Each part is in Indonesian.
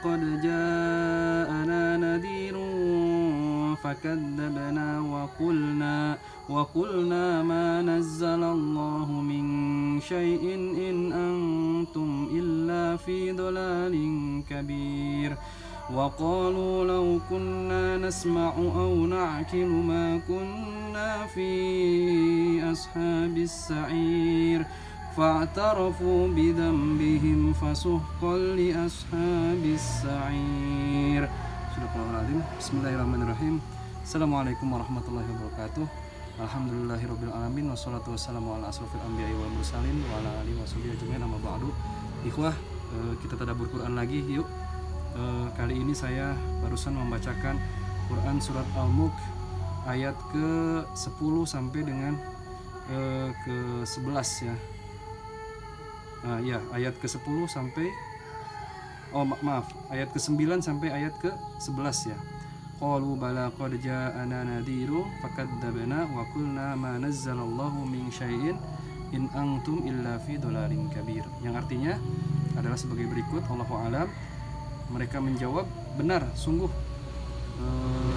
قد جاءنا نذير فكذبنا وقلنا ما نزل الله من شيء إن أنتم إلا في ضلال كبير وقالوا لو كنا نسمع أو نعقل ما كنا في أصحاب السعير فاعترفوا بذنبهم فسحقا لأصحاب السعير. Bismillahirrahmanirrahim. Bismillahirrahmanirrahim. Assalamualaikum warahmatullahi wabarakatuh. Alhamdulillahirabbil alamin wassalatu wassalamu ala asrofil anbiya'i wal mursalin wa ala alihi washabihi ajmain amma ba'du. Ikhwah, kita tadabbur Quran lagi yuk. Kali ini saya barusan membacakan Quran surat Al-Mulk ayat ke-10 sampai dengan ke-11 ya. Ayat ke-10 sampai ayat ke-9 sampai ayat ke-11 ya. Qalu bala qad ja'ana nadhiru fakadzabna wa qulna ma nazzalallahu min syai'in in antum illa fi dhalalin kabir. Yang artinya adalah sebagai berikut, Allahu a'lam. Mereka menjawab, benar, sungguh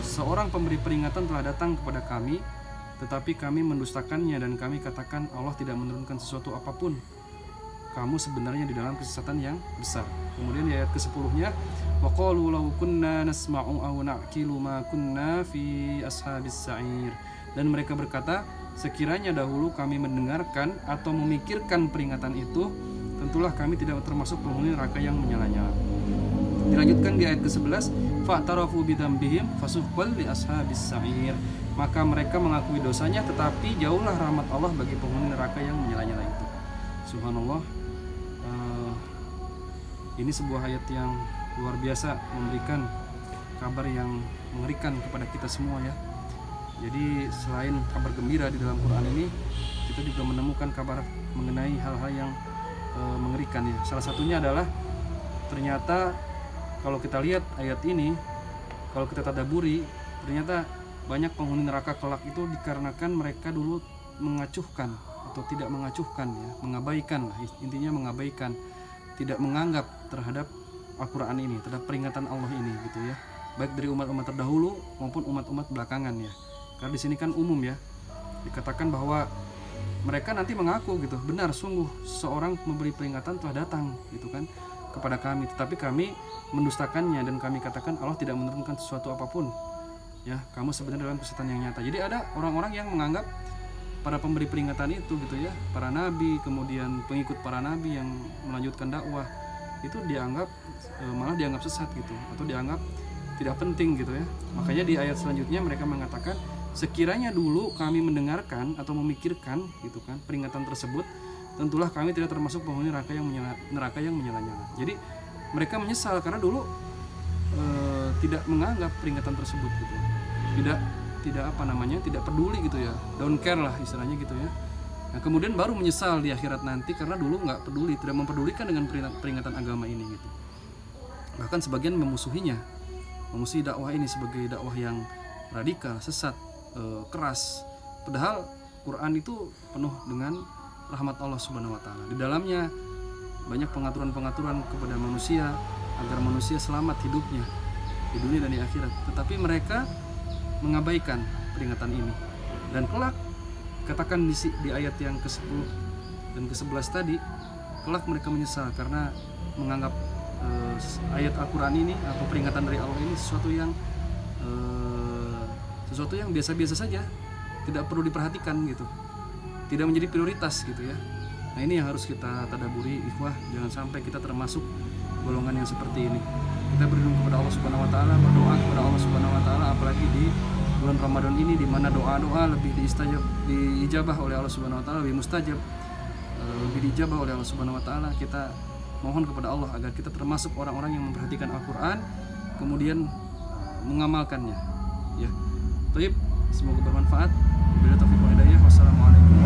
seorang pemberi peringatan telah datang kepada kami, tetapi kami mendustakannya dan kami katakan Allah tidak menurunkan sesuatu apapun. Kamu sebenarnya di dalam kesesatan yang besar. Kemudian di ayat ke-10-nya, wa qalu law kunna nasma'u aw na'qilu ma kunna fi ashabis sa'ir. Dan mereka berkata, sekiranya dahulu kami mendengarkan atau memikirkan peringatan itu, tentulah kami tidak termasuk penghuni neraka yang menyala-nyala. Dilanjutkan di ayat ke-11, fa'tarafu bidzambihim fasuhqan li ashabis sa'ir. Maka mereka mengakui dosanya, tetapi jauhlah rahmat Allah bagi penghuni neraka yang menyala-nyala itu. Subhanallah. Ini sebuah ayat yang luar biasa, memberikan kabar yang mengerikan kepada kita semua ya. Jadi selain kabar gembira di dalam Quran ini, kita juga menemukan kabar mengenai hal-hal yang mengerikan ya. Salah satunya adalah ternyata kalau kita lihat ayat ini, kalau kita tadabburi, ternyata banyak penghuni neraka kelak itu dikarenakan mereka dulu mengacuhkan atau tidak mengacuhkan ya, mengabaikan lah, intinya mengabaikan, tidak menganggap terhadap Al-Quran ini, terhadap peringatan Allah ini gitu ya, baik dari umat-umat terdahulu maupun umat-umat belakangan ya. Karena di sini kan umum ya, dikatakan bahwa mereka nanti mengaku gitu, benar sungguh seorang memberi peringatan telah datang gitu kan kepada kami, tetapi kami mendustakannya dan kami katakan Allah tidak menurunkan sesuatu apapun ya, kamu sebenarnya dalam kesesatan yang nyata. Jadi ada orang-orang yang menganggap para pemberi peringatan itu gitu ya, para nabi, kemudian pengikut para nabi yang melanjutkan dakwah itu dianggap malah dianggap sesat gitu, atau dianggap tidak penting gitu ya. Makanya di ayat selanjutnya mereka mengatakan, sekiranya dulu kami mendengarkan atau memikirkan gitu kan peringatan tersebut, tentulah kami tidak termasuk penghuni neraka yang menyala-nyala. Jadi mereka menyesal karena dulu tidak menganggap peringatan tersebut gitu, tidak peduli gitu ya, don't care lah istilahnya gitu ya. Nah, kemudian baru menyesal di akhirat nanti karena dulu nggak peduli, tidak mempedulikan dengan peringatan agama ini gitu. Bahkan sebagian memusuhi dakwah ini sebagai dakwah yang radikal, sesat, keras. Padahal Quran itu penuh dengan rahmat Allah Subhanahu wa taala. Di dalamnya banyak pengaturan-pengaturan kepada manusia agar manusia selamat hidupnya di dunia dan di akhirat. Tetapi mereka mengabaikan peringatan ini. Dan kelak, katakan di ayat yang ke-10 dan ke-11 tadi, kelak mereka menyesal karena menganggap ayat Al-Quran ini atau peringatan dari Allah ini sesuatu yang biasa-biasa saja, tidak perlu diperhatikan gitu, tidak menjadi prioritas gitu ya. Nah, ini yang harus kita tadaburi ikhwah, jangan sampai kita termasuk golongan yang seperti ini. Kita berlindung kepada Allah Subhanahu wa taala, berdoa kepada Allah Subhanahu wa taala, apalagi di bulan Ramadan ini di mana doa-doa lebih diijabah oleh Allah Subhanahu wa taala, lebih mustajab, lebih diijabah oleh Allah Subhanahu wa taala. Kita mohon kepada Allah agar kita termasuk orang-orang yang memperhatikan Al-Qur'an kemudian mengamalkannya ya. Baik, semoga bermanfaat. Wabillahi taufiq wal hidayah. Wassalamualaikum